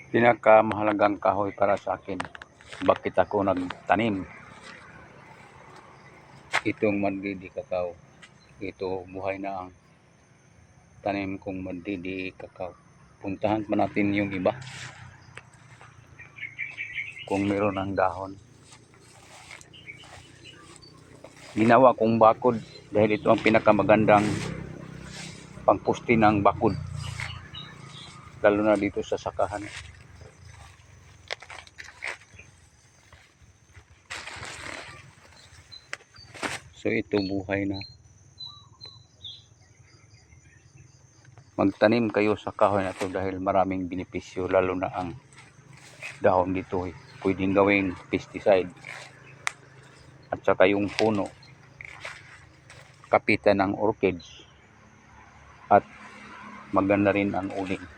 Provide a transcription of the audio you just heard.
Pinakamahalagang kahoy para sa akin. Bakit ako nagtanim? Itong mandidi kakao. Ito buhay na ang tanim kong mandidi kakao. Puntahan pa natin yung iba. Kung meron ng dahon. Ginawa kong bakod dahil ito ang pinakamagandang pangpusti ng bakod. Lalo na dito sa sakahan. So ito buhay na. Magtanim kayo sa kahoy na ito dahil maraming benepisyo, lalo na ang dahon dito pwedeng gawing pesticide. At saka yung puno, kapitan ng orchids. At maganda rin ang uling.